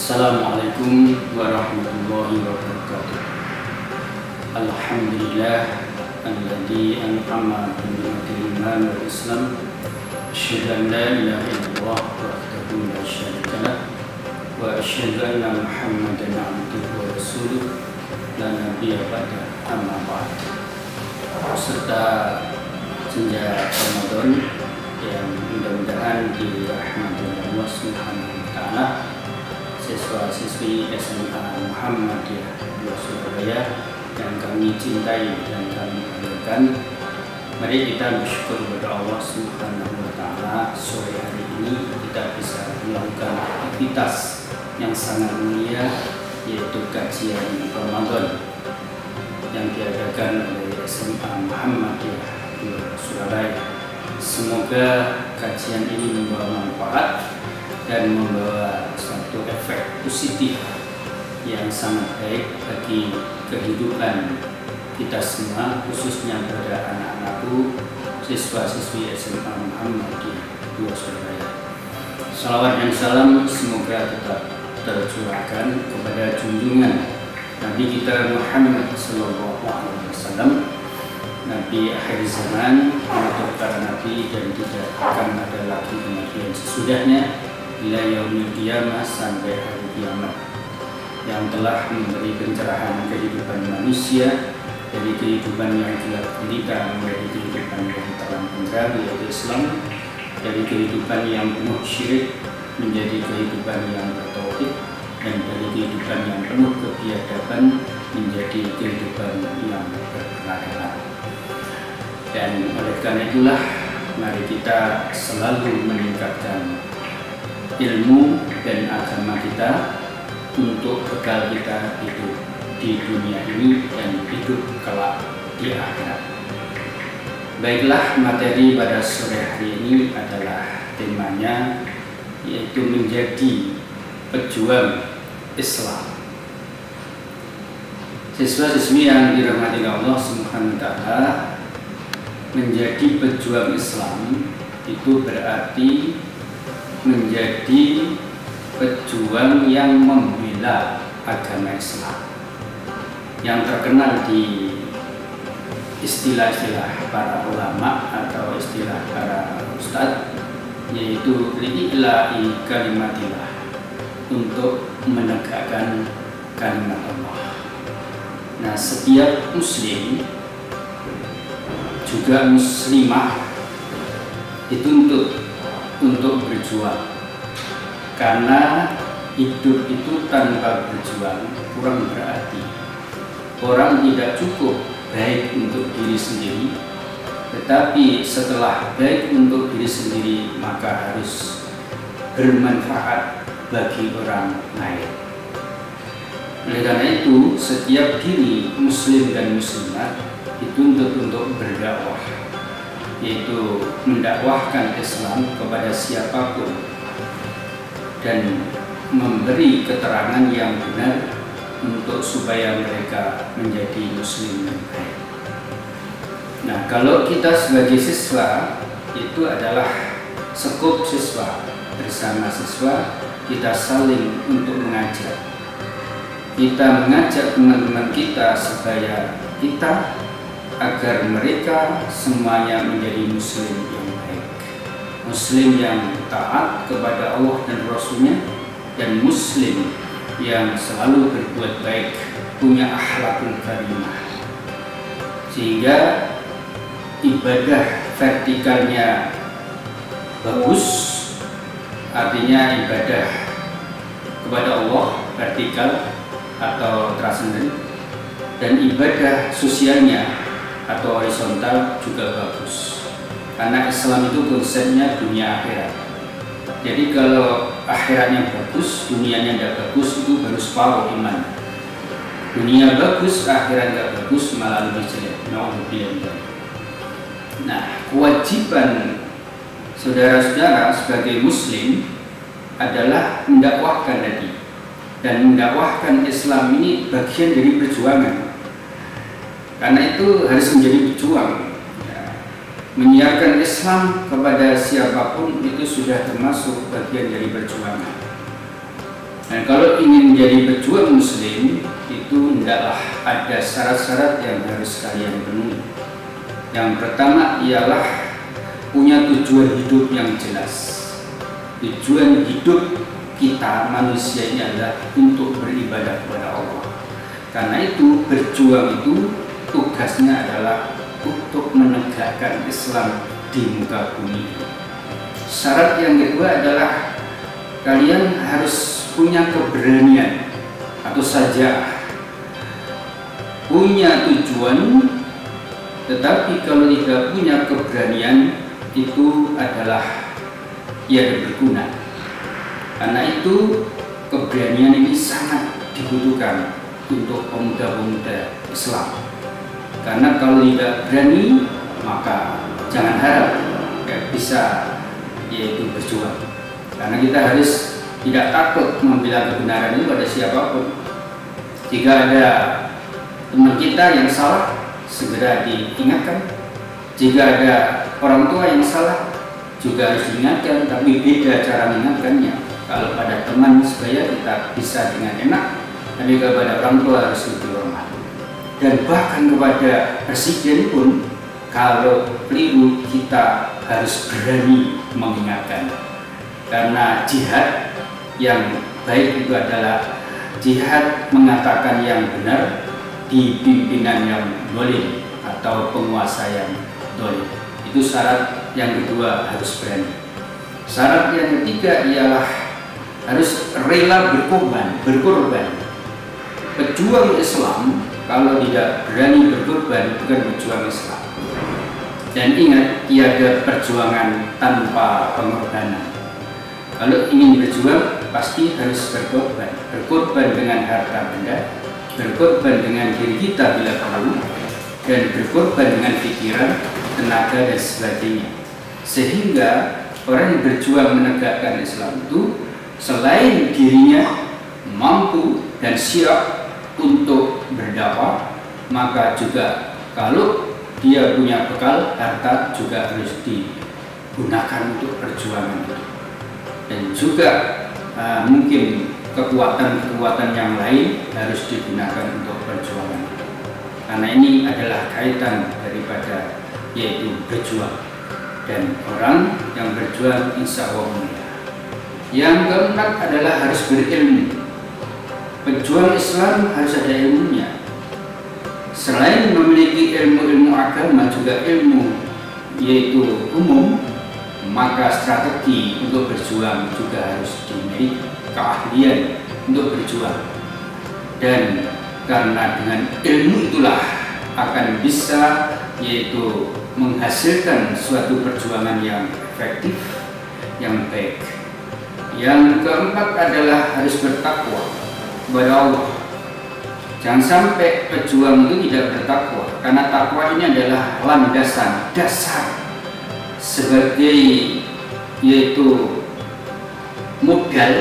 Assalamualaikum warahmatullahi wabarakatuh. Alhamdulillah alladzi an'ama bi ni'matil iman wal islam. Asyhadu an la ilaha illallah wahdahu la syarika lah wa asyhadu anna Muhammadan abduhu wa rasuluh la nabiyya ba'da, amma ba'd. Serta senja Ramadan yang mudah-mudahan dirahmati Allah Subhanahu wa taala, siswa-siswi SMA Muhammadiyah 2 Surabaya yang kami cintai dan kami banggakan. Mari kita bersyukur kepada Allah Subhanahu wa taala, sore hari ini kita bisa melakukan aktivitas yang sangat mulia, yaitu kajian Ramadan yang diadakan oleh SMA Muhammadiyah 2 Surabaya. Semoga kajian ini membawa manfaat dan membawa suatu efek positif yang sangat baik bagi kehidupan kita semua, khususnya pada anak-anakku, siswa-siswi SMA Muhammadiyah 2 Surabaya. Salawat dan salam semoga tetap tercurahkan kepada junjungan Nabi kita Muhammad SAW, Nabi akhir zaman, penutup para nabi, dan tidak akan ada lagi kemudian sesudahnya ila yaumil qiyamah, sampai hari kiamat, yang telah memberi pencerahan kehidupan manusia dari kehidupan yang gelap gulita menjadi kehidupan yang terang benderang, yaitu Islam, dari kehidupan yang penuh syirik menjadi kehidupan yang bertauhid, dan dari kehidupan yang penuh kebiadaban menjadi kehidupan yang berkeadilan. Dan oleh karena itulah mari kita selalu meningkatkan ilmu dan agama kita untuk bekal kita hidup di dunia ini dan hidup kelak di akhirat. Baiklah, materi pada sore hari ini adalah temanya, yaitu menjadi pejuang Islam. Siswa-siswi yang dirahmati Allah Subhanahu wa taala, menjadi pejuang Islam itu berarti menjadi pejuang yang membela agama Islam, yang terkenal di istilah-istilah para ulama atau istilah para ustadz, yaitu li'ila'i kalimatillah, untuk menegakkan kalimat Allah. Nah, setiap muslim juga muslimah dituntut untuk berjuang, karena hidup itu tanpa berjuang kurang berarti. Orang tidak cukup baik untuk diri sendiri, tetapi setelah baik untuk diri sendiri maka harus bermanfaat bagi orang lain. Oleh karena itu, setiap diri muslim dan muslimat dituntut untuk berdakwah, yaitu mendakwahkan Islam kepada siapapun dan memberi keterangan yang benar untuk supaya mereka menjadi muslim yang baik. Nah, kalau kita sebagai siswa, itu adalah skup siswa. Bersama siswa kita saling untuk mengajar. Kita mengajak teman-teman kita supaya kita, agar mereka semuanya menjadi muslim yang baik, muslim yang taat kepada Allah dan Rasulnya, dan muslim yang selalu berbuat baik, punya akhlakul karimah, sehingga ibadah vertikalnya bagus, artinya ibadah kepada Allah vertikal atau transenden, dan ibadah sosialnya atau horizontal juga bagus, karena Islam itu konsepnya dunia akhirat. Jadi kalau akhiratnya bagus, dunianya tidak bagus, itu baru separuh iman. Dunia bagus, akhirat tidak bagus, malah lebih jelek. Nah, kewajiban saudara-saudara sebagai muslim adalah mendakwahkan tadi, dan mendakwahkan Islam ini bagian dari perjuangan. Karena itu harus menjadi pejuang. Menyiarkan Islam kepada siapapun itu sudah termasuk bagian dari perjuangan. Dan kalau ingin menjadi pejuang muslim itu hendaklah ada syarat-syarat yang harus kalian penuhi. Yang pertama ialah punya tujuan hidup yang jelas. Tujuan hidup kita manusia ini adalah untuk beribadah kepada Allah. Karena itu berjuang itu tugasnya adalah untuk menegakkan Islam di muka bumi. Syarat yang kedua adalah kalian harus punya keberanian atau saja punya tujuan, tetapi kalau tidak punya keberanian itu adalah tidak berguna. Karena itu keberanian ini sangat dibutuhkan untuk pemuda-pemuda Islam. Karena kalau tidak berani maka jangan harap bisa yaitu berjuang. Karena kita harus tidak takut membela kebenaran ini pada siapapun. Jika ada teman kita yang salah, segera diingatkan. Jika ada orang tua yang salah, juga harus diingatkan, tapi beda cara mengingatkannya. Kalau pada teman sebaya kita bisa dengan enak, tapi kepada orang tua harus lebih hormat. Dan bahkan kepada presiden pun, kalau keliru kita harus berani mengingatkan. Karena jihad yang baik itu adalah jihad mengatakan yang benar di pimpinan yang dolim atau penguasa yang dolim. Itu syarat yang kedua, harus berani. Syarat yang ketiga ialah harus rela berkorban. Pejuang Islam kalau tidak berani berkorban bukan pejuang Islam. Dan ingat, tiada perjuangan tanpa pengorbanan. Kalau ingin berjuang pasti harus berkorban. Berkorban dengan harta benda, berkorban dengan diri kita bila perlu, dan berkorban dengan pikiran, tenaga dan sebagainya. Sehingga orang yang berjuang menegakkan Islam itu selain dirinya mampu dan siap untuk berdakwah, maka juga kalau dia punya bekal harta juga harus digunakan untuk perjuangan itu. Dan juga mungkin kekuatan-kekuatan yang lain harus digunakan untuk perjuangan. Karena ini adalah kaitan daripada yaitu berjuang. Dan orang yang berjuang insya Allah mulia. Yang keempat adalah harus berilmu. Pejuang Islam harus ada ilmunya. Selain memiliki ilmu-ilmu agama, juga ilmu yaitu umum, maka strategi untuk berjuang juga harus dimiliki, keahlian untuk berjuang. Dan karena dengan ilmu itulah akan bisa yaitu menghasilkan suatu perjuangan yang efektif, yang baik. Yang keempat adalah harus bertakwa kepada Allah. Jangan sampai pejuang itu tidak bertakwa, karena takwa ini adalah landasan dasar sebagai yaitu modal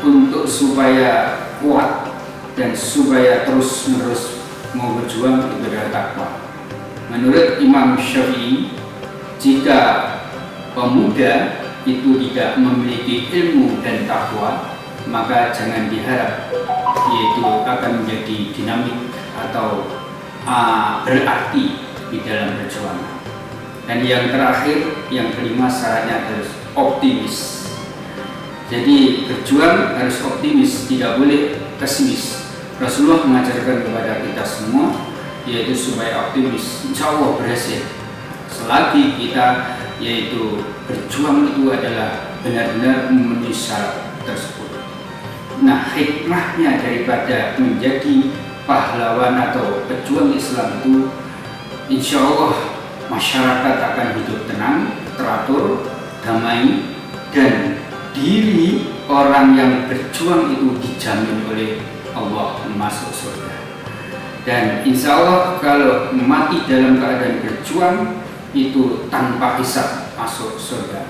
untuk supaya kuat dan supaya terus-menerus mau berjuang itu adalah takwa. Menurut Imam Syafi'i, jika pemuda itu tidak memiliki ilmu dan takwa, maka jangan diharap yaitu akan menjadi dinamik atau berarti di dalam perjuangan. Dan yang terakhir, yang kelima, syaratnya harus optimis. Jadi berjuang harus optimis, tidak boleh pesimis. Rasulullah mengajarkan kepada kita semua yaitu supaya optimis, insya Allah berhasil. Selagi kita yaitu berjuang itu adalah benar-benar memenuhi syarat tersebut. Nah, hikmahnya daripada menjadi pahlawan atau pejuang Islam itu, insya Allah masyarakat akan hidup tenang, teratur, damai, dan diri orang yang berjuang itu dijamin oleh Allah masuk surga. Dan insya Allah kalau mati dalam keadaan berjuang itu tanpa hisab masuk surga.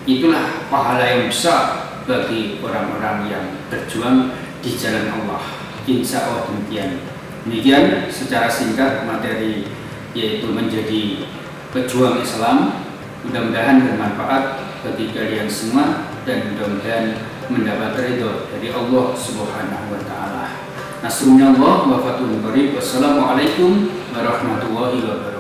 Itulah pahala yang besar bagi orang-orang yang berjuang di jalan Allah. Insya Allah demikian. Demikian secara singkat materi yaitu menjadi pejuang Islam. Mudah-mudahan bermanfaat bagi kalian semua dan mudah-mudahan mendapat ridho dari Allah Subhanahu wa taala. Nasrullah wa fathun qarib. Wassalamualaikum warahmatullahi wabarakatuh.